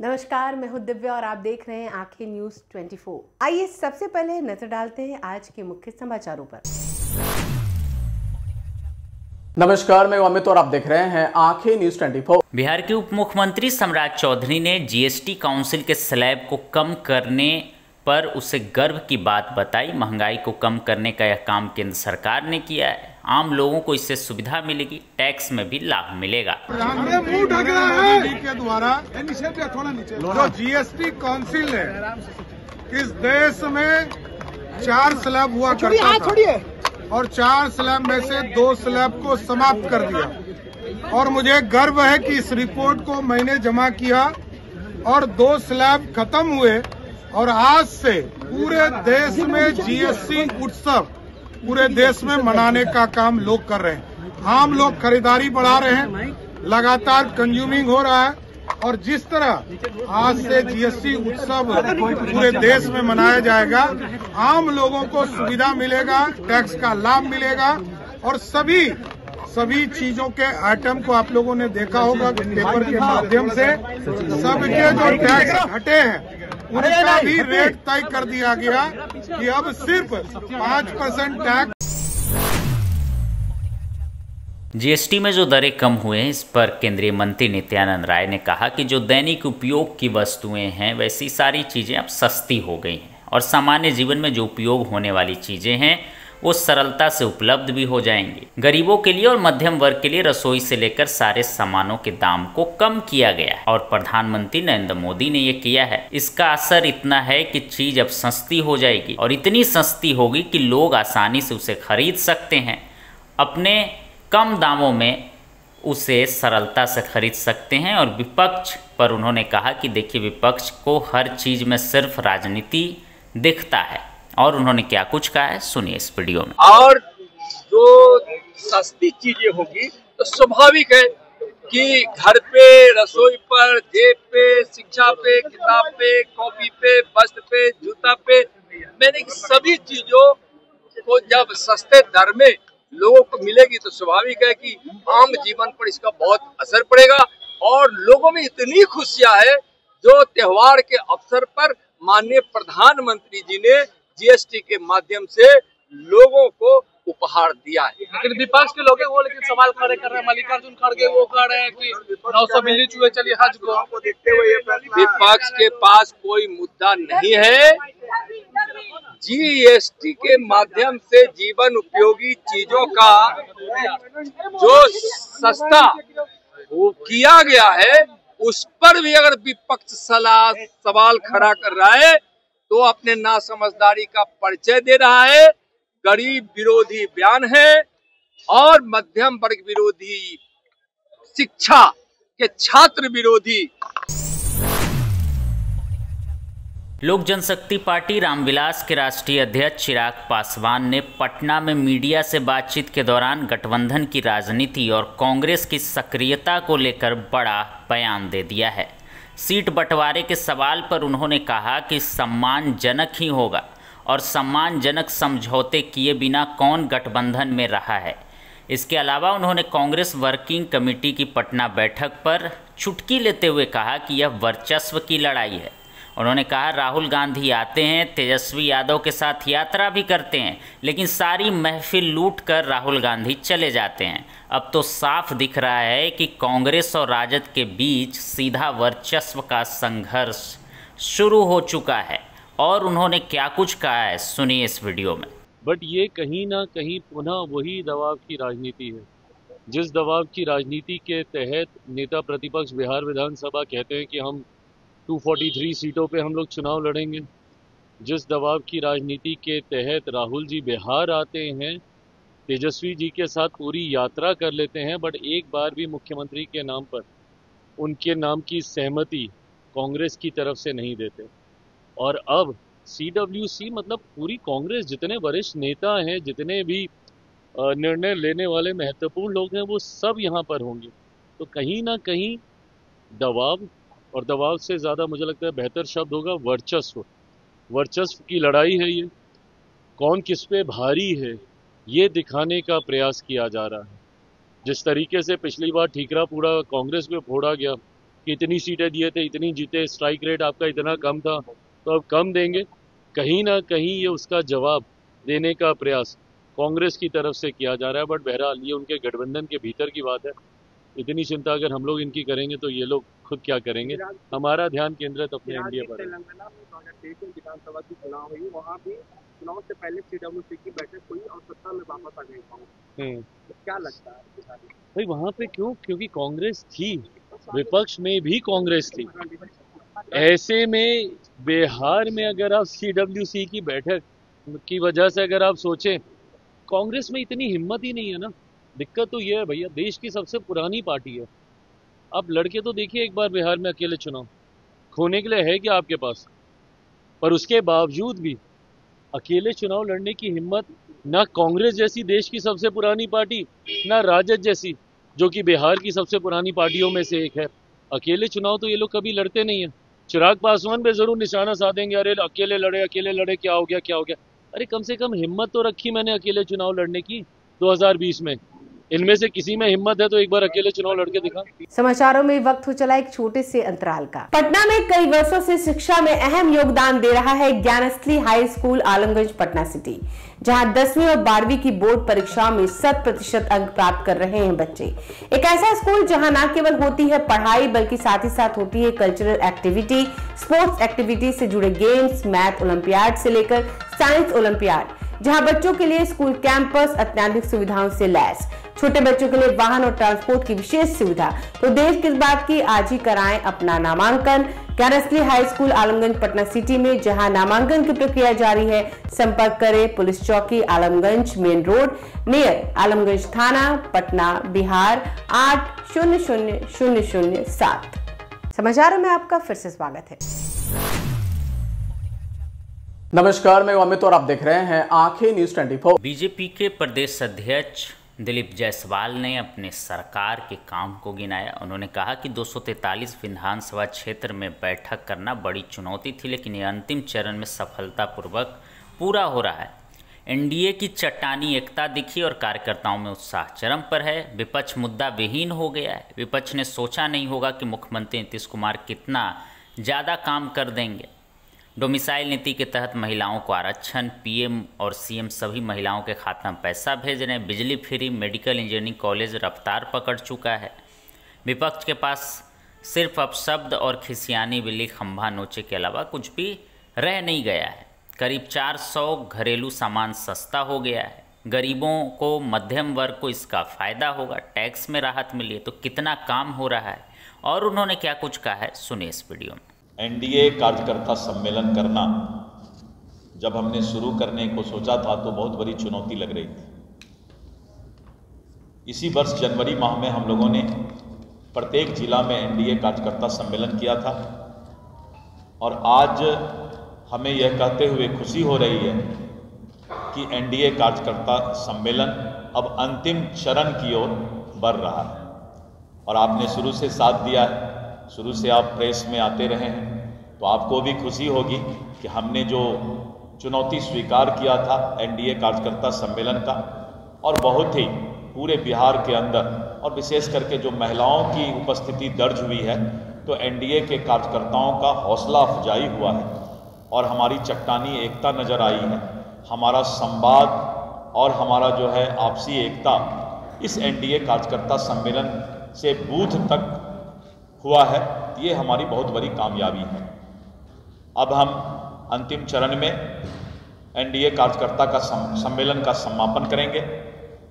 नमस्कार, मैं हूं दिव्या और आप देख रहे हैं आंखें न्यूज 24। आइए सबसे पहले नजर डालते हैं आज के मुख्य समाचारों पर। नमस्कार, मैं अमित और आप देख रहे हैं आंखें न्यूज 24। बिहार के उप मुख्यमंत्री सम्राट चौधरी ने जीएसटी काउंसिल के स्लैब को कम करने पर उसे गर्व की बात बताई। महंगाई को कम करने का यह काम केंद्र सरकार ने किया है। आम लोगों को इससे सुविधा मिलेगी, टैक्स में भी लाभ मिलेगा। मुंह ढक रहा है के द्वारा जो जीएसटी काउंसिल ने इस देश में 4 स्लैब हुआ करता था और 4 स्लैब में से 2 स्लैब को समाप्त कर दिया और मुझे गर्व है कि इस रिपोर्ट को मैंने जमा किया और 2 स्लैब खत्म हुए और आज से पूरे देश में जीएसटी उत्सव पूरे देश में मनाने का काम लोग कर रहे हैं। आम लोग खरीदारी बढ़ा रहे हैं, लगातार कंज्यूमिंग हो रहा है और जिस तरह आज से जीएसटी उत्सव पूरे देश में मनाया जाएगा, आम लोगों को सुविधा मिलेगा, टैक्स का लाभ मिलेगा और सभी चीजों के आइटम को आप लोगों ने देखा होगा पेपर के माध्यम से सबके जो टैक्स हटे हैं उनका भी रेट तय कर दिया गया कि अब सिर्फ 5% टैक्स। जीएसटी में जो दरें कम हुए हैं, इस पर केंद्रीय मंत्री नित्यानंद राय ने कहा कि जो दैनिक उपयोग की वस्तुएं हैं वैसी सारी चीज़ें अब सस्ती हो गई हैं और सामान्य जीवन में जो उपयोग होने वाली चीज़ें हैं वो सरलता से उपलब्ध भी हो जाएंगी। गरीबों के लिए और मध्यम वर्ग के लिए रसोई से लेकर सारे सामानों के दाम को कम किया गया है और प्रधानमंत्री नरेंद्र मोदी ने ये किया है। इसका असर इतना है कि चीज़ अब सस्ती हो जाएगी और इतनी सस्ती होगी कि लोग आसानी से उसे खरीद सकते हैं, अपने कम दामों में उसे सरलता से खरीद सकते हैं। और विपक्ष पर उन्होंने कहा कि देखिए, विपक्ष को हर चीज़ में सिर्फ राजनीति दिखता है और उन्होंने क्या कुछ कहा है, सुनिए इस वीडियो में। और जो सस्ती चीजें होगी तो स्वाभाविक है कि घर पे, रसोई पर, जेब पे, शिक्षा पे, किताब पे, कॉपी पे, वस्त्र पे, जूता पे, मैंने सभी चीजों को जब सस्ते दर में लोगों को मिलेगी तो स्वाभाविक है कि आम जीवन पर इसका बहुत असर पड़ेगा। और लोगों में इतनी खुशियां है जो त्योहार के अवसर पर माननीय प्रधानमंत्री जी ने जीएसटी के माध्यम से लोगों को उपहार दिया है। लेकिन विपक्ष के लोग वो सवाल खड़े कर रहे हैं, मल्लिकार्जुन खड़गे वो कह रहे हैं कि 900 मिली चुहे चलिए हज को देखते हुए विपक्ष के पास कोई मुद्दा नहीं है। जीएसटी के माध्यम से जीवन उपयोगी चीजों का जो सस्ता वो किया गया है उस पर भी अगर विपक्ष सवाल खड़ा कर रहा है तो अपने नासमझदारी का परिचय दे रहा है। गरीब विरोधी बयान है और मध्यम वर्ग विरोधी, शिक्षा के छात्र विरोधी। लोक जनशक्ति पार्टी रामविलास के राष्ट्रीय अध्यक्ष चिराग पासवान ने पटना में मीडिया से बातचीत के दौरान गठबंधन की राजनीति और कांग्रेस की सक्रियता को लेकर बड़ा बयान दे दिया है। सीट बंटवारे के सवाल पर उन्होंने कहा कि सम्मानजनक ही होगा और सम्मानजनक समझौते किए बिना कौन गठबंधन में रहा है। इसके अलावा उन्होंने कांग्रेस वर्किंग कमेटी की पटना बैठक पर चुटकी लेते हुए कहा कि यह वर्चस्व की लड़ाई है। उन्होंने कहा, राहुल गांधी आते हैं, तेजस्वी यादव के साथ यात्रा भी करते हैं, लेकिन सारी महफिल लूट कर राहुल गांधी चले जाते हैं। अब तो साफ दिख रहा है कि कांग्रेस और राजद के बीच सीधा वर्चस्व का संघर्ष शुरू हो चुका है। और उन्होंने क्या कुछ कहा है, सुनिए इस वीडियो में। बट ये कहीं ना कहीं पुनः वही दबाव की राजनीति है, जिस दबाव की राजनीति के तहत नेता प्रतिपक्ष बिहार विधानसभा कहते हैं कि हम 243 सीटों पे हम लोग चुनाव लड़ेंगे। जिस दबाव की राजनीति के तहत राहुल जी बिहार आते हैं, तेजस्वी जी के साथ पूरी यात्रा कर लेते हैं, बट एक बार भी मुख्यमंत्री के नाम पर उनके नाम की सहमति कांग्रेस की तरफ से नहीं देते। और अब CWC मतलब पूरी कांग्रेस, जितने वरिष्ठ नेता हैं, जितने भी निर्णय लेने वाले महत्वपूर्ण लोग हैं, वो सब यहाँ पर होंगे। तो कहीं ना कहीं दबाव, और दबाव से ज़्यादा मुझे लगता है बेहतर शब्द होगा वर्चस्व। वर्चस्व की लड़ाई है ये। कौन किस पे भारी है ये दिखाने का प्रयास किया जा रहा है। जिस तरीके से पिछली बार ठीकरा पूरा कांग्रेस में फोड़ा गया, कि इतनी सीटें दिए थे, इतनी जीते, स्ट्राइक रेट आपका इतना कम था, तो अब कम देंगे। कहीं ना कहीं ये उसका जवाब देने का प्रयास कांग्रेस की तरफ से किया जा रहा है, बट बहरहाल ये उनके गठबंधन के भीतर की बात है। इतनी चिंता अगर हम लोग इनकी करेंगे तो ये लोग खुद क्या करेंगे। हमारा ध्यान केंद्रित अपने एनडीए पर है। विधानसभा की चुनाव हुई, वहाँ भी चुनाव से पहले CWC की बैठक हुई और सत्ता में वापस आ गई कांग्रेस। तो क्या लगता है भाई वहाँ पे क्यों? क्योंकि कांग्रेस थी, विपक्ष में भी कांग्रेस थी। ऐसे में बिहार में अगर आप CWC की बैठक की वजह से अगर आप सोचें, कांग्रेस में इतनी हिम्मत ही नहीं है ना। दिक्कत तो ये है भैया, देश की सबसे पुरानी पार्टी है। आप लड़के तो देखिए एक बार बिहार में अकेले चुनाव, खोने के लिए है क्या आपके पास? पर उसके बावजूद भी अकेले चुनाव लड़ने की हिम्मत ना कांग्रेस जैसी देश की सबसे पुरानी पार्टी, ना राजद जैसी जो कि बिहार की सबसे पुरानी पार्टियों में से एक है। अकेले चुनाव तो ये लोग कभी लड़ते नहीं है। चिराग पासवान पे जरूर निशाना साधेंगे, अरे अकेले लड़े क्या हो गया। अरे कम से कम हिम्मत तो रखी मैंने अकेले चुनाव लड़ने की 2020 में। इनमें से किसी में हिम्मत है तो एक बार अकेले चुनाव लड़के दिखा। समाचारों में वक्त हो चला एक छोटे से अंतराल का। पटना में कई वर्षों से शिक्षा में अहम योगदान दे रहा है Gyansthali high school Alamganj Patna city, जहां 10वीं और 12वीं की बोर्ड परीक्षाओं में 100% अंक प्राप्त कर रहे हैं बच्चे। एक ऐसा स्कूल जहां न केवल होती है पढ़ाई बल्कि साथ ही साथ होती है कल्चरल एक्टिविटी, स्पोर्ट्स एक्टिविटी से जुड़े गेम्स, मैथ ओलंपियाड से लेकर साइंस ओलंपियाड, जहां बच्चों के लिए स्कूल कैंपस अत्याधुनिक सुविधाओं से लैस, छोटे बच्चों के लिए वाहन और ट्रांसपोर्ट की विशेष सुविधा। तो देर किस बात की, आज ही कराएं अपना नामांकन Gyansthali high school Alamganj Patna city में, जहां नामांकन की प्रक्रिया जारी है। संपर्क करें पुलिस चौकी Alamganj main road near Alamganj थाना पटना बिहार 800007। समाचारों में आपका फिर से स्वागत है। नमस्कार, मैं अमित और आप देख रहे हैं आंखें न्यूज 24। बीजेपी के प्रदेश अध्यक्ष दिलीप जायसवाल ने अपने सरकार के काम को गिनाया। उन्होंने कहा कि 243 विधानसभा क्षेत्र में बैठक करना बड़ी चुनौती थी, लेकिन ये अंतिम चरण में सफलतापूर्वक पूरा हो रहा है। एनडीए की चट्टानी एकता दिखी और कार्यकर्ताओं में उत्साह चरम पर है। विपक्ष मुद्दा विहीन हो गया है। विपक्ष ने सोचा नहीं होगा कि मुख्यमंत्री नीतीश कुमार कितना ज़्यादा काम कर देंगे। डोमिसाइल नीति के तहत महिलाओं को आरक्षण, पीएम और सीएम सभी महिलाओं के खाते में पैसा भेज रहे हैं। बिजली फ्री, मेडिकल इंजीनियरिंग कॉलेज रफ्तार पकड़ चुका है। विपक्ष के पास सिर्फ अपशब्द और खिसियानी बिल्ली खंभा नोचे के अलावा कुछ भी रह नहीं गया है। करीब 400 घरेलू सामान सस्ता हो गया है। गरीबों को, मध्यम वर्ग को इसका फ़ायदा होगा। टैक्स में राहत मिली है। तो कितना काम हो रहा है और उन्होंने क्या कुछ कहा है, सुनिए इस वीडियो में। एनडीए कार्यकर्ता सम्मेलन करना जब हमने शुरू करने को सोचा था तो बहुत बड़ी चुनौती लग रही थी। इसी वर्ष जनवरी माह में हम लोगों ने प्रत्येक जिला में एनडीए कार्यकर्ता सम्मेलन किया था और आज हमें यह कहते हुए खुशी हो रही है कि एनडीए कार्यकर्ता सम्मेलन अब अंतिम चरण की ओर बढ़ रहा है और आपने शुरू से साथ दिया है। शुरू से आप प्रेस में आते रहे हैं तो आपको भी खुशी होगी कि हमने जो चुनौती स्वीकार किया था एनडीए कार्यकर्ता सम्मेलन का, और बहुत ही पूरे बिहार के अंदर और विशेष करके जो महिलाओं की उपस्थिति दर्ज हुई है, तो एनडीए के कार्यकर्ताओं का हौसला अफजाई हुआ है और हमारी चट्टानी एकता नज़र आई है। हमारा संवाद और हमारा जो है आपसी एकता इस एनडीए कार्यकर्ता सम्मेलन से बूथ तक हुआ है। ये हमारी बहुत बड़ी कामयाबी है। अब हम अंतिम चरण में एनडीए कार्यकर्ता का सम्मेलन का समापन करेंगे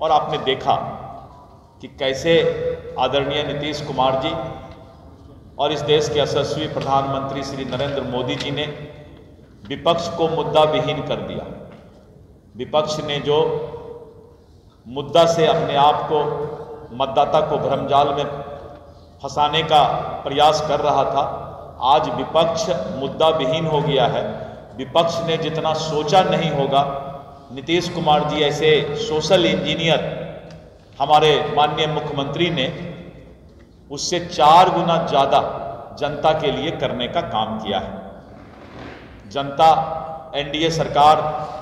और आपने देखा कि कैसे आदरणीय नीतीश कुमार जी और इस देश के यशस्वी प्रधानमंत्री श्री नरेंद्र मोदी जी ने विपक्ष को मुद्दा विहीन कर दिया। विपक्ष ने जो मुद्दा से अपने आप को, मतदाता को भ्रमजाल में फंसाने का प्रयास कर रहा था, आज विपक्ष मुद्दा विहीन हो गया है। विपक्ष ने जितना सोचा नहीं होगा, नीतीश कुमार जी ऐसे सोशल इंजीनियर हमारे माननीय मुख्यमंत्री ने उससे 4 गुना ज़्यादा जनता के लिए करने का काम किया है। जनता एनडीए सरकार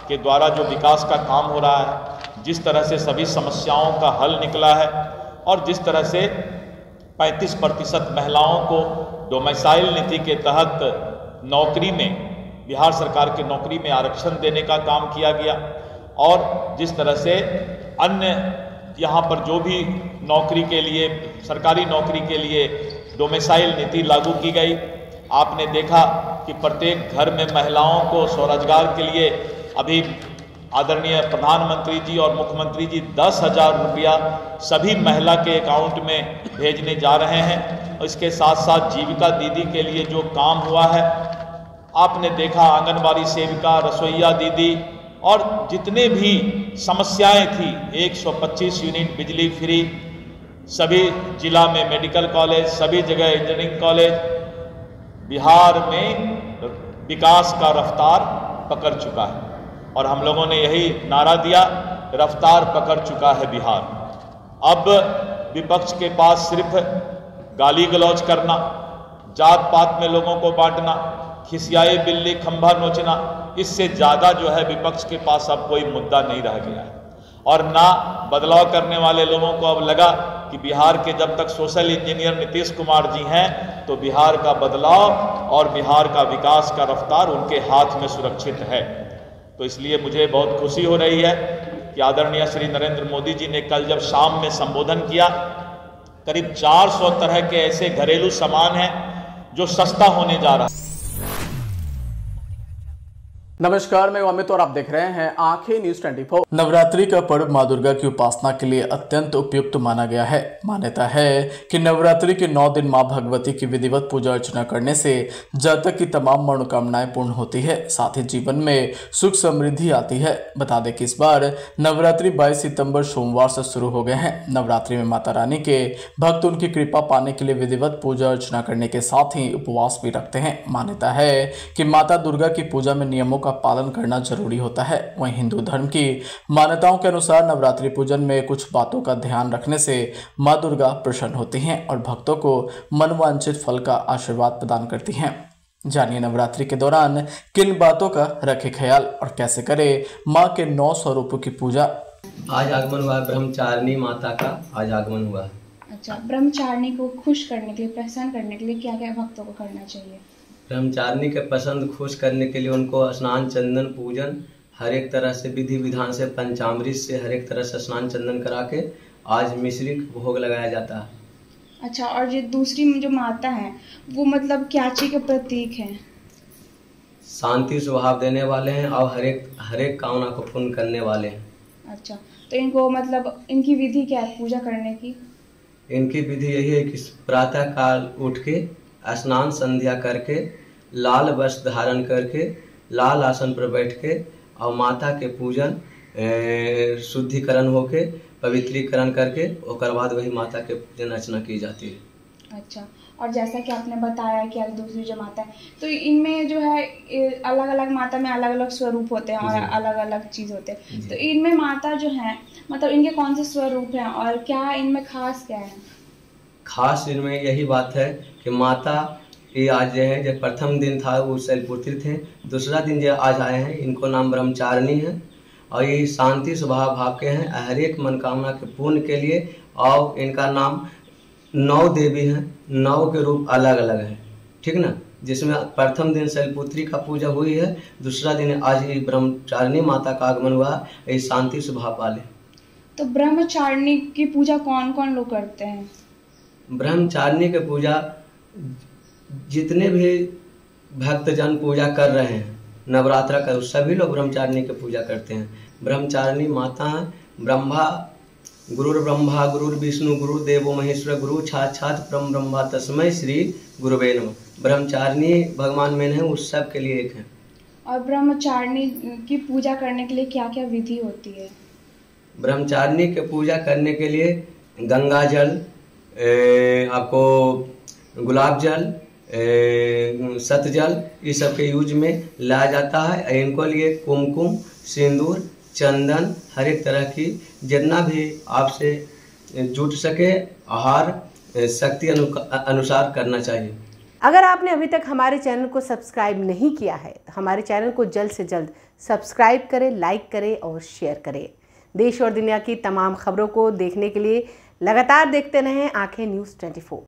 के द्वारा जो विकास का काम हो रहा है, जिस तरह से सभी समस्याओं का हल निकला है और जिस तरह से 35% महिलाओं को डोमिसाइल नीति के तहत नौकरी में, बिहार सरकार के नौकरी में आरक्षण देने का काम किया गया। और जिस तरह से अन्य यहाँ पर जो भी नौकरी के लिए, सरकारी नौकरी के लिए डोमिसाइल नीति लागू की गई। आपने देखा कि प्रत्येक घर में महिलाओं को स्वरोजगार के लिए अभी आदरणीय प्रधानमंत्री जी और मुख्यमंत्री जी 10,000 रुपया सभी महिला के अकाउंट में भेजने जा रहे हैं। इसके साथ साथ जीविका दीदी के लिए जो काम हुआ है, आपने देखा आंगनबाड़ी सेविका, रसोईया दीदी और जितने भी समस्याएं थी, 125 यूनिट बिजली फ्री, सभी जिला में मेडिकल कॉलेज, सभी जगह इंजीनियरिंग कॉलेज। बिहार में विकास का रफ्तार पकड़ चुका है और हम लोगों ने यही नारा दिया, रफ्तार पकड़ चुका है बिहार। अब विपक्ष के पास सिर्फ गाली गलौज करना, जात पात में लोगों को बांटना, खिसियाए बिल्ली खंभा नोचना, इससे ज़्यादा जो है विपक्ष के पास अब कोई मुद्दा नहीं रह गया है। और ना बदलाव करने वाले लोगों को अब लगा कि बिहार के जब तक सोशल इंजीनियर नीतीश कुमार जी हैं तो बिहार का बदलाव और बिहार का विकास का रफ्तार उनके हाथ में सुरक्षित है। तो इसलिए मुझे बहुत खुशी हो रही है कि आदरणीय श्री नरेंद्र मोदी जी ने कल जब शाम में संबोधन किया, करीब 400 तरह के ऐसे घरेलू सामान हैं जो सस्ता होने जा रहा है। नमस्कार, मैं अमित और आप देख रहे हैं आंखें न्यूज 24। नवरात्रि का पर्व मां दुर्गा की उपासना के लिए अत्यंत उपयुक्त माना गया है। मान्यता है कि नवरात्रि के 9 दिन मां भगवती की विधिवत पूजा अर्चना करने से जातक की तमाम मनोकामनाएं पूर्ण होती है, साथ ही जीवन में सुख समृद्धि आती है। बता दें कि इस बार नवरात्रि 22 सितंबर सोमवार से शुरू हो गए हैं। नवरात्रि में माता रानी के भक्त उनकी कृपा पाने के लिए विधिवत पूजा अर्चना करने के साथ ही उपवास भी रखते हैं। मान्यता है कि माता दुर्गा की पूजा में नियमों का पालन करना जरूरी होता है। वहीं हिंदू धर्म की मान्यताओं के अनुसार नवरात्रि पूजन में कुछ बातों का ध्यान रखने से मां दुर्गा प्रसन्न होती हैं और भक्तों को मनवांछित फल का आशीर्वाद प्रदान करती हैं। जानिए नवरात्रि के दौरान किन बातों का रखे ख्याल और कैसे करें मां के 9 स्वरूपों की पूजा। आज आगमन हुआ ब्रह्मचारिणी माता का, आज आगमन हुआ। अच्छा, ब्रह्मचारिणी को खुश करने के लिए, प्रसन्न करने के लिए क्या क्या भक्तों को करना चाहिए? ब्रह्मचारिणी के पसंद खुश करने के लिए उनको स्नान चंदन पूजन हर एक तरह से विधि विधान से, पंचामृत से हर एक तरह से स्नान चंदन करा के आज मिश्री भोग लगाया जाता है। अच्छा, और ये दूसरी जो माता है वो मतलब क्या चीज के प्रतीक हैं? शांति स्वभाव देने वाले हैं और हर एक कामना को पूर्ण करने वाले हैं। अच्छा, तो इनको मतलब इनकी विधि क्या है पूजा करने की? इनकी विधि यही है कि प्रातः काल उठ के स्नान संध्या करके, लाल वस्त्र धारण करके, लाल आसन पर बैठ के और माता के पूजन शुद्धिकरण होके, पवित्रीकरण करके और बाद वही माता के पूजन अर्चना की जाती है। अच्छा, और जैसा कि आपने बताया कि दूसरी जो माता है, तो इनमें जो है अलग अलग माता में अलग अलग स्वरूप होते हैं और अलग अलग चीज होते हैं। तो इनमें माता जो है मतलब इनके कौन से स्वरूप हैं और क्या इनमें खास क्या है? खास इनमें यही बात है कि माता ये आज जो है, जब प्रथम दिन था वो शैलपुत्री थे, दूसरा दिन जो आज आए हैं इनको नाम ब्रह्मचारिणी है और ये शांति स्वभाव भाव के हैं, हर एक मनोकामना के पूर्ण के लिए। और इनका नाम 9 देवी हैं, 9 के रूप अलग अलग हैं, ठीक ना, जिसमें प्रथम दिन शैलपुत्री का पूजा हुई है, दूसरा दिन आज ये ब्रह्मचारिणी माता का आगमन हुआ, ये शांति स्वभाव वाले। तो ब्रह्मचारिणी की पूजा कौन कौन लोग करते हैं? ब्रह्मचारिणी की पूजा जितने भी भक्तजन पूजा कर रहे हैं नवरात्र का, सभी लोग ब्रह्मचारिणी की पूजा करते हैं। ब्रह्मचारिणी माता है, ब्रह्मा गुरुर विष्णु गुरुदेवो महेश्वर गुरु साक्षात् परम ब्रह्मा तस्मै श्री गुरुवे नमः। ब्रह्मचारिणी भगवान में है, उस सब के लिए एक है। और ब्रह्मचारिणी की पूजा करने के लिए क्या क्या विधि होती है? ब्रह्मचारिणी की पूजा करने के लिए गंगा जल, आपको गुलाब जल, सत जल, ये सब के यूज में लाया जाता है। इनको लिए कुमकुम, सिंदूर, चंदन, हर एक तरह की जितना भी आपसे जुट सके आहार शक्ति अनुसार करना चाहिए। अगर आपने अभी तक हमारे चैनल को सब्सक्राइब नहीं किया है तो हमारे चैनल को जल्द से जल्द सब्सक्राइब करें, लाइक करें और शेयर करें। देश और दुनिया की तमाम खबरों को देखने के लिए लगातार देखते रहें आंखें न्यूज़ 24।